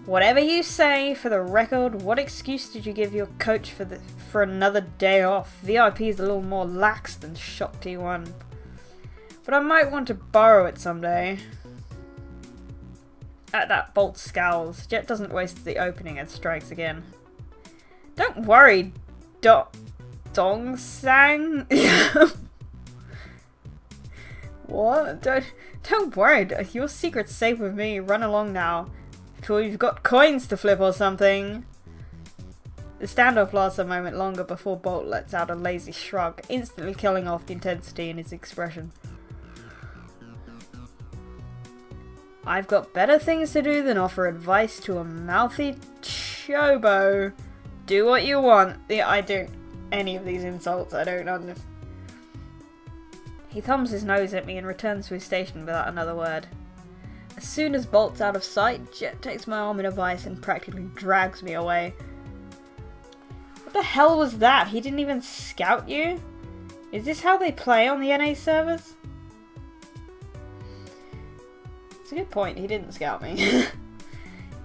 Whatever you say, for the record, what excuse did you give your coach for another day off? VIP is a little more lax than Shock T1. But I might want to borrow it someday. At that, Bolt scowls. Jet doesn't waste the opening and strikes again. Don't worry, Dong Sang. What? Don't worry. Your secret's safe with me. Run along now. Sure, you've got coins to flip or something. The standoff lasts a moment longer before Bolt lets out a lazy shrug, instantly killing off the intensity in his expression. I've got better things to do than offer advice to a mouthy chobo. Do what you want. Yeah, I don't. Any of these insults, I don't understand. He thumbs his nose at me and returns to his station without another word. As soon as Bolt's out of sight, Jet takes my arm in a vice and practically drags me away. What the hell was that? He didn't even scout you? Is this how they play on the NA servers? It's a good point, he didn't scout me.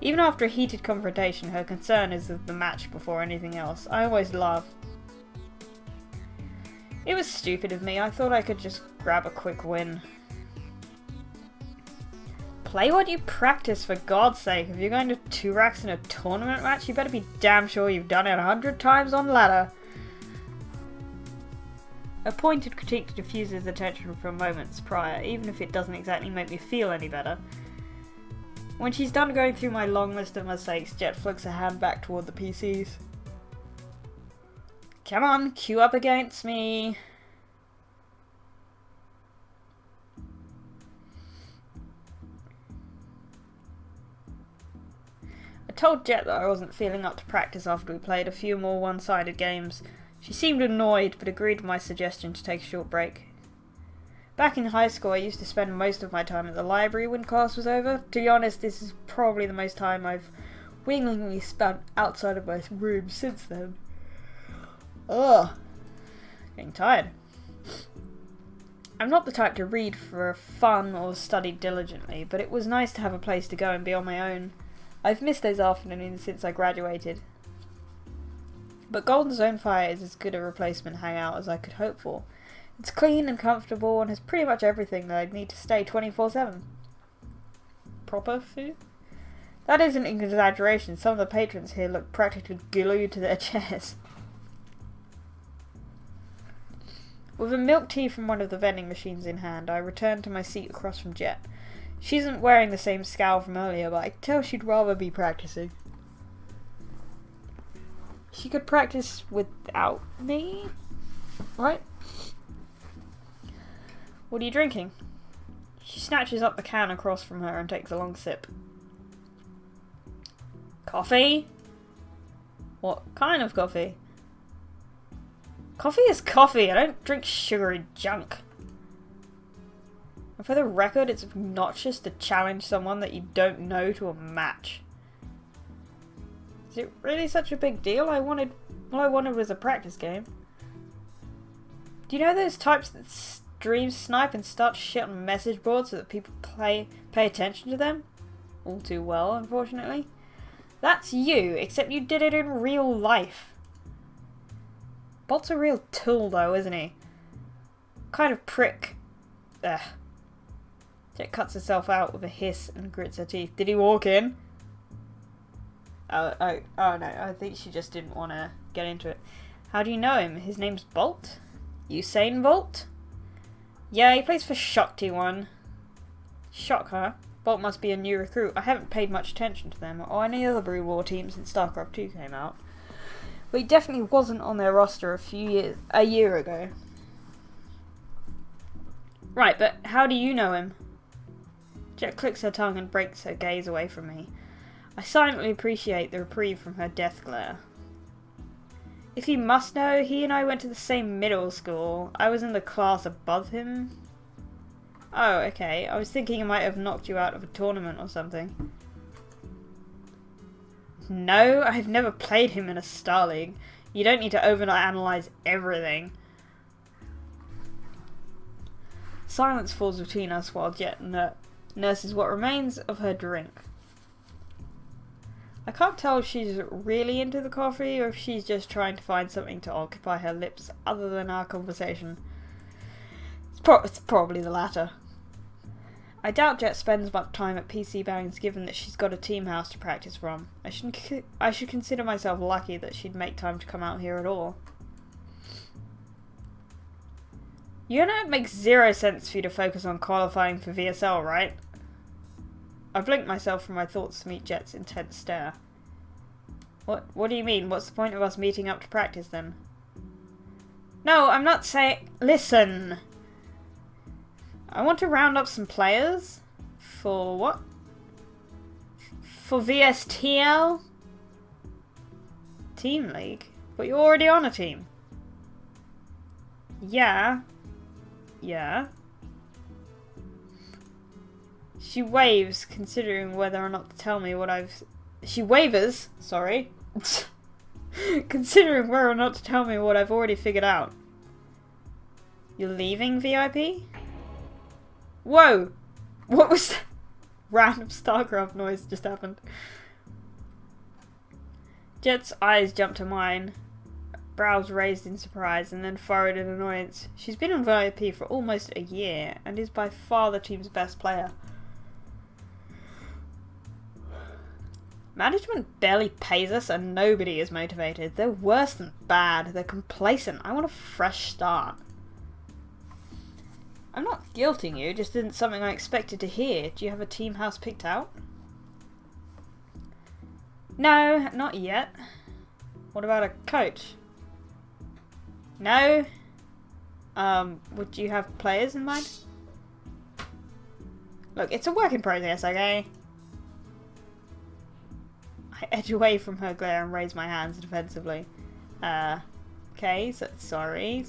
Even after a heated confrontation, her concern is of the match before anything else. I always laugh. It was stupid of me, I thought I could just grab a quick win. Play what you practice, for God's sake. If you're going to 2 racks in a tournament match, you better be damn sure you've done it 100 times on ladder. A pointed critique diffuses attention from moments prior, even if it doesn't exactly make me feel any better. When she's done going through my long list of mistakes, Jet flicks her hand back toward the PCs. Come on, queue up against me. I told Jet that I wasn't feeling up to practice after we played a few more one-sided games. She seemed annoyed, but agreed with my suggestion to take a short break. Back in high school, I used to spend most of my time at the library when class was over. To be honest, this is probably the most time I've willingly spent outside of my room since then. Ugh. Getting tired. I'm not the type to read for fun or study diligently, but it was nice to have a place to go and be on my own. I've missed those afternoons since I graduated. But Golden Zone Fire is as good a replacement hangout as I could hope for. It's clean and comfortable and has pretty much everything that I'd need to stay 24/7. Proper food? That isn't an exaggeration. Some of the patrons here look practically glued to their chairs. With a milk tea from one of the vending machines in hand, I return to my seat across from Jet. She isn't wearing the same scowl from earlier, but I can tell she'd rather be practicing. She could practice without me, right? What are you drinking? She snatches up the can across from her and takes a long sip. Coffee? What kind of coffee? Coffee is coffee. I don't drink sugary junk. And for the record, it's obnoxious to challenge someone that you don't know to a match. Is it really such a big deal? All I wanted was a practice game. Do you know those types that stream snipe and start shit on message boards so that people pay attention to them? All too well, unfortunately. That's you, except you did it in real life. Bolt's a real tool though, isn't he? Kind of prick. Ugh. Jet cuts herself out with a hiss and grits her teeth. Did he walk in? Oh no, I think she just didn't want to get into it. How do you know him? His name's Bolt? Usain Bolt? Yeah, he plays for Shock T1. Shock, huh? Bolt must be a new recruit. I haven't paid much attention to them or any other Brood War teams since StarCraft 2 came out. But he definitely wasn't on their roster a year ago. Right, but how do you know him? Jet clicks her tongue and breaks her gaze away from me. I silently appreciate the reprieve from her death glare. If you must know, he and I went to the same middle school. I was in the class above him. Oh, okay. I was thinking I might have knocked you out of a tournament or something. No, I've never played him in a Star League. You don't need to overanalyze everything. Silence falls between us while Jet nurses what remains of her drink. I can't tell if she's really into the coffee or if she's just trying to find something to occupy her lips other than our conversation. It's probably the latter. I doubt Jet spends much time at PC Bangs given that she's got a team house to practice from. I should consider myself lucky that she'd make time to come out here at all. You know it makes zero sense for you to focus on qualifying for VSL, right? I blinked myself from my thoughts to meet Jet's intense stare. What do you mean? What's the point of us meeting up to practice then? No, I'm not saying... Listen! I want to round up some players. For what? For VSTL? Team League? But you're already on a team. Yeah. Yeah. She waves, considering whether or not to tell me what I've... She wavers, sorry. Considering whether or not to tell me what I've already figured out. You're leaving VIP? Whoa! What was that? Random StarCraft noise just happened. Jet's eyes jumped to mine, brows raised in surprise and then furrowed in annoyance. She's been in VIP for almost a year and is by far the team's best player. Management barely pays us and nobody is motivated. They're worse than bad. They're complacent. I want a fresh start. I'm not guilting you, just isn't something I expected to hear. Do you have a team house picked out? No, not yet. What about a coach? No. Would you have players in mind? Look, it's a work in progress, okay? I edge away from her glare and raise my hands defensively. Okay, so sorry.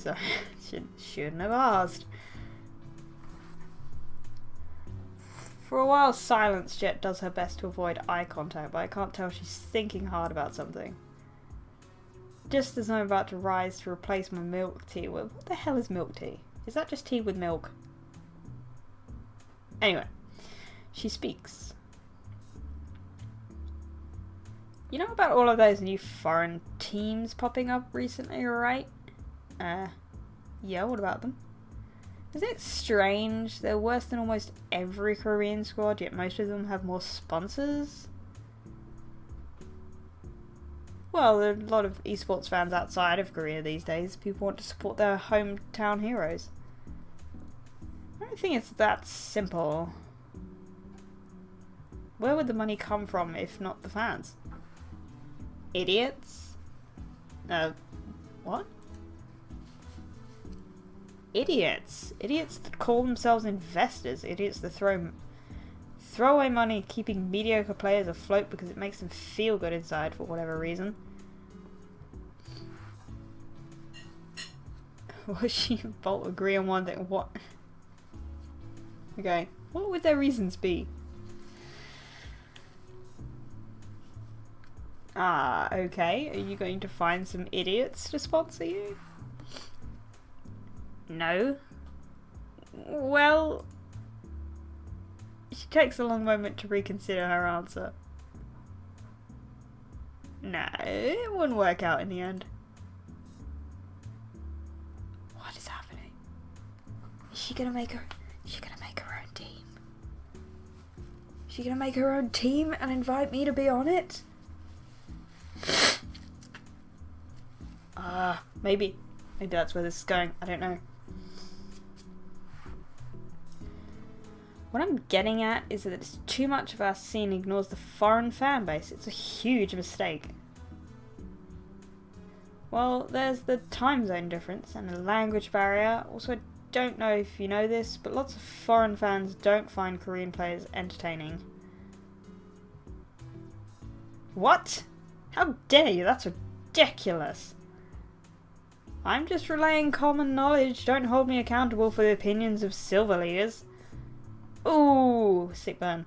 Shouldn't have asked. For a while, silence. Jet does her best to avoid eye contact, but I can't tell she's thinking hard about something. Just as I'm about to rise to replace my milk tea. Well, what the hell is milk tea? Is that just tea with milk? Anyway, she speaks. You know about all of those new foreign teams popping up recently, right? Yeah, what about them? Isn't it strange? They're worse than almost every Korean squad, yet most of them have more sponsors? Well, there are a lot of esports fans outside of Korea these days. People want to support their hometown heroes. I don't think it's that simple. Where would the money come from if not the fans? Idiots? What? Idiots. Idiots that call themselves investors. Idiots that throw away money keeping mediocre players afloat because it makes them feel good inside for whatever reason. Was she and Bolt agree on one thing? What? Okay. What would their reasons be? Okay. Are you going to find some idiots to sponsor you? No. Well... She takes a long moment to reconsider her answer. No, it wouldn't work out in the end. What is happening? Is she gonna make her own team? Is she gonna make her own team and invite me to be on it? Maybe that's where this is going. I don't know. What I'm getting at is that it's too much of our scene ignores the foreign fan base. It's a huge mistake. Well, there's the time zone difference and the language barrier. Also, I don't know if you know this, but lots of foreign fans don't find Korean players entertaining. What? How dare you? That's ridiculous. I'm just relaying common knowledge. Don't hold me accountable for the opinions of silver leaders. Ooh, sick burn.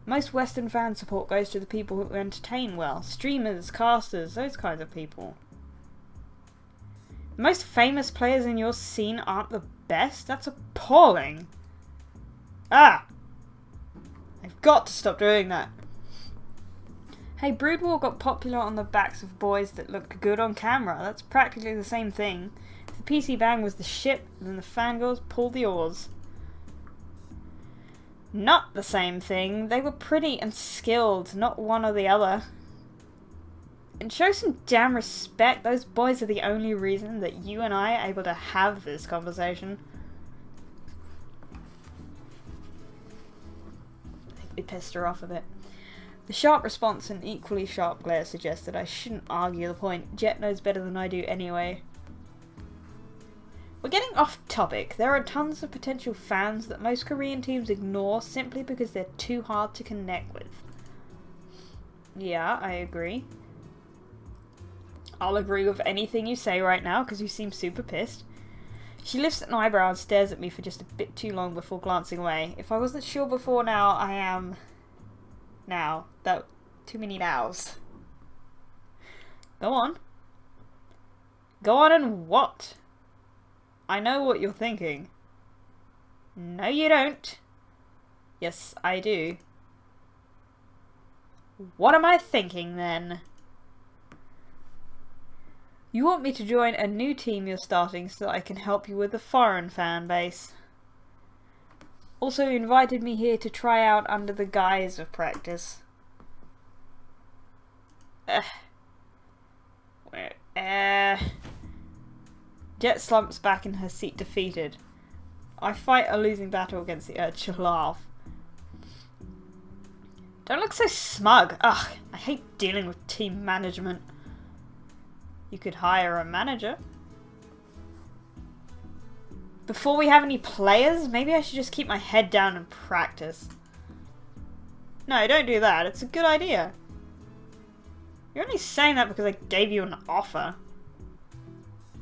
Most Western fan support goes to the people who entertain well. Streamers, casters, those kinds of people. The most famous players in your scene aren't the best? That's appalling. I've got to stop doing that. Hey, Brood War got popular on the backs of boys that looked good on camera. That's practically the same thing. If the PC bang was the ship, then the fangirls pulled the oars. Not the same thing. They were pretty and skilled, not one or the other. And show some damn respect. Those boys are the only reason that you and I are able to have this conversation. I think we pissed her off a bit. The sharp response and equally sharp glare suggested I shouldn't argue the point. Jet knows better than I do anyway. We're getting off topic. There are tons of potential fans that most Korean teams ignore simply because they're too hard to connect with. Yeah, I agree. I'll agree with anything you say right now because you seem super pissed. She lifts an eyebrow and stares at me for just a bit too long before glancing away. If I wasn't sure before now, I am now. That too many nows. Go on. Go on and what? I know what you're thinking. No, you don't. Yes, I do. What am I thinking then? You want me to join a new team you're starting so that I can help you with the foreign fan base. Also, you invited me here to try out under the guise of practice. Jet slumps back in her seat defeated. I fight a losing battle against the urge to laugh. Don't look so smug. Ugh, I hate dealing with team management. You could hire a manager. Before we have any players, maybe I should just keep my head down and practice. No, don't do that. It's a good idea. You're only saying that because I gave you an offer.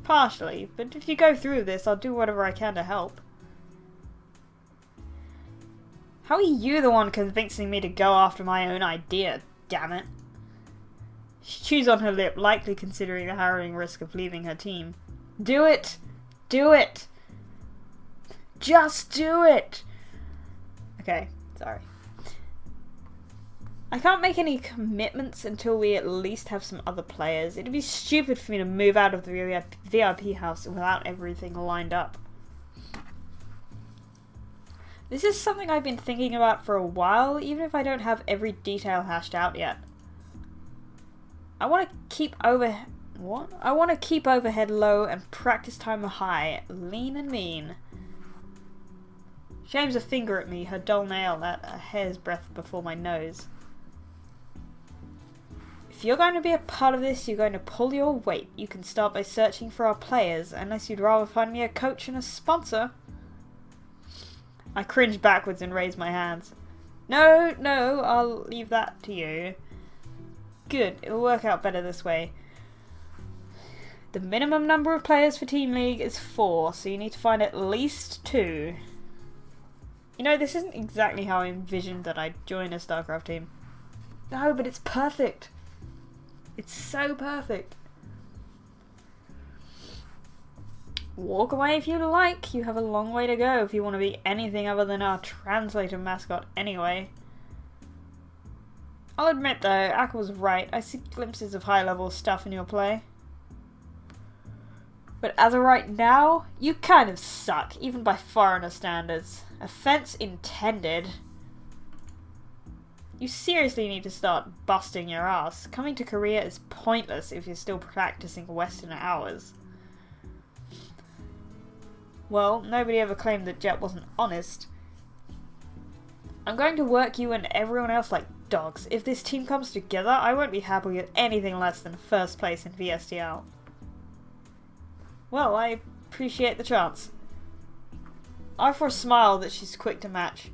Partially, but if you go through with this, I'll do whatever I can to help. How are you the one convincing me to go after my own idea, damn it? She chews on her lip, likely considering the harrowing risk of leaving her team. Do it! Do it! Just do it! Okay, sorry. I can't make any commitments until we at least have some other players. It'd be stupid for me to move out of the VIP house without everything lined up. This is something I've been thinking about for a while, even if I don't have every detail hashed out yet. I want to keep overhead low and practice time high, lean and mean. She aims a finger at me, her dull nail at a hair's breadth before my nose. If you're going to be a part of this, you're going to pull your weight. You can start by searching for our players, unless you'd rather find me a coach and a sponsor. I cringe backwards and raise my hands. No, I'll leave that to you. Good, it'll work out better this way. The minimum number of players for Team League is 4, so you need to find at least 2. You know, this isn't exactly how I envisioned that I'd join a StarCraft team. No, but it's perfect. It's so perfect. Walk away if you like. You have a long way to go if you want to be anything other than our translator mascot anyway. I'll admit though, Akka was right. I see glimpses of high-level stuff in your play. But as of right now, you kind of suck, even by foreigner standards. Offense intended. You seriously need to start busting your ass. Coming to Korea is pointless if you're still practicing Western hours. Well, nobody ever claimed that Jet wasn't honest. I'm going to work you and everyone else like dogs. If this team comes together, I won't be happy with anything less than first place in VSTL. Well, I appreciate the chance. I for a smile that she's quick to match.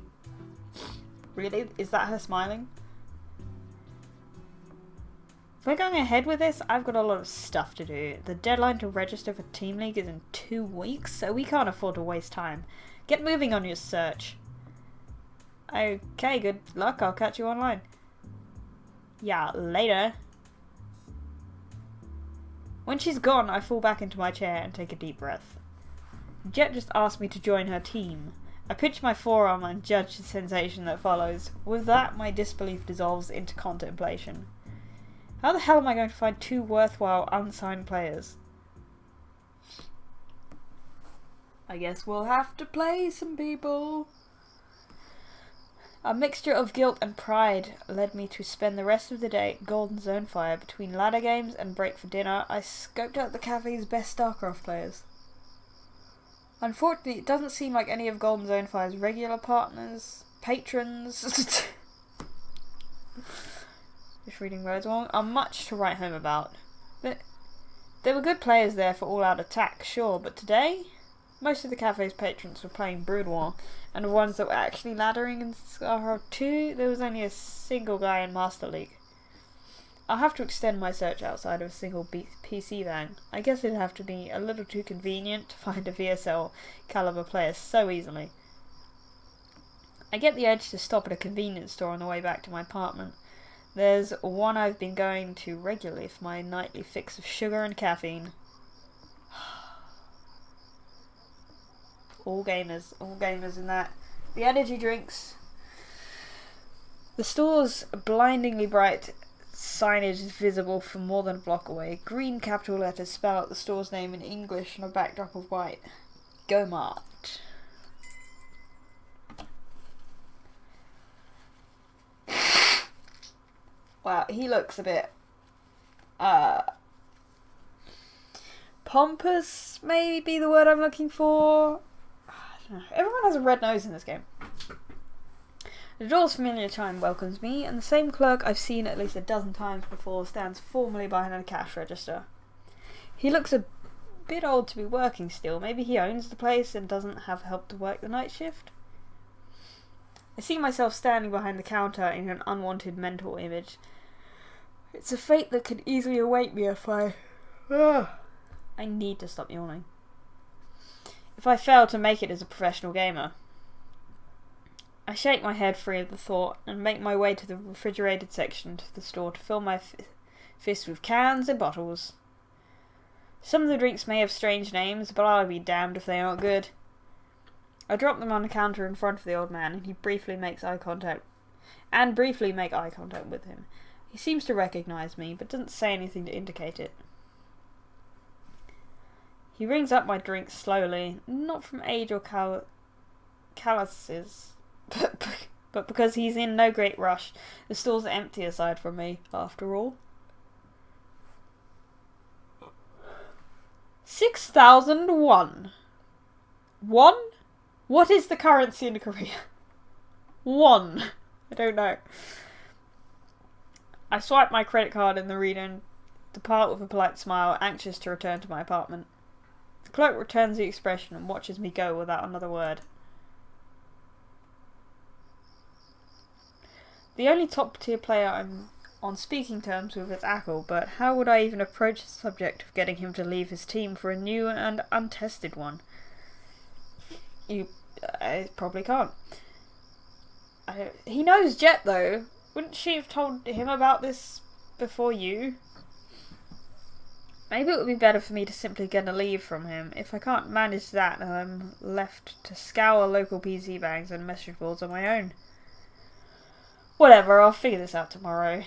Really? Is that her smiling? If we're going ahead with this, I've got a lot of stuff to do. The deadline to register for Team League is in 2 weeks, so we can't afford to waste time. Get moving on your search. Okay, good luck. I'll catch you online. Yeah, later. When she's gone, I fall back into my chair and take a deep breath. Jet just asked me to join her team. I pinch my forearm and judge the sensation that follows. With that, my disbelief dissolves into contemplation. How the hell am I going to find 2 worthwhile unsigned players? I guess we'll have to play some people. A mixture of guilt and pride led me to spend the rest of the day at Golden Zone Fire. Between ladder games and break for dinner, I scoped out the cafe's best StarCraft players. Unfortunately, it doesn't seem like any of Golden Zone Fire's regular partners, patrons, just reading words wrong, are much to write home about. There were good players there for all-out attack, sure, but today, most of the cafe's patrons were playing Brood War, and the ones that were actually laddering in StarCraft 2, there was only a single guy in Master League. I'll have to extend my search outside of a single PC van. I guess it'd have to be a little too convenient to find a VSL caliber player so easily. I get the urge to stop at a convenience store on the way back to my apartment. There's one I've been going to regularly for my nightly fix of sugar and caffeine. All gamers in that. The energy drinks. The store's blindingly bright signage is visible from more than a block away. Green capital letters spell out the store's name in English on a backdrop of white. Go Mart. Wow, he looks a bit pompous, maybe the word I'm looking for. Everyone has a red nose in this game. The door's familiar chime welcomes me, and the same clerk I've seen at least a dozen times before stands formally behind a cash register. He looks a bit old to be working still. Maybe he owns the place and doesn't have help to work the night shift. I see myself standing behind the counter in an unwanted mental image. It's a fate that could easily await me if I need to stop yawning. If I fail to make it as a professional gamer. I shake my head free of the thought and make my way to the refrigerated section of the store to fill my fist with cans and bottles. Some of the drinks may have strange names, but I'll be damned if they aren't good. I drop them on the counter in front of the old man, and he briefly make eye contact with him. He seems to recognise me, but doesn't say anything to indicate it. He rings up my drinks slowly, not from age or calluses, but because he's in no great rush. The store's empty aside from me, after all. 6,001. 1? What is the currency in Korea? 1. I don't know. I swipe my credit card in the reader and depart with a polite smile, anxious to return to my apartment. The clerk returns the expression and watches me go without another word. The only top-tier player I'm on speaking terms with is Ackle, but how would I even approach the subject of getting him to leave his team for a new and untested one? I probably can't. He knows Jet, though. Wouldn't she have told him about this before you? Maybe it would be better for me to simply get a leave from him. If I can't manage that, then I'm left to scour local PC bangs and message boards on my own. Whatever, I'll figure this out tomorrow.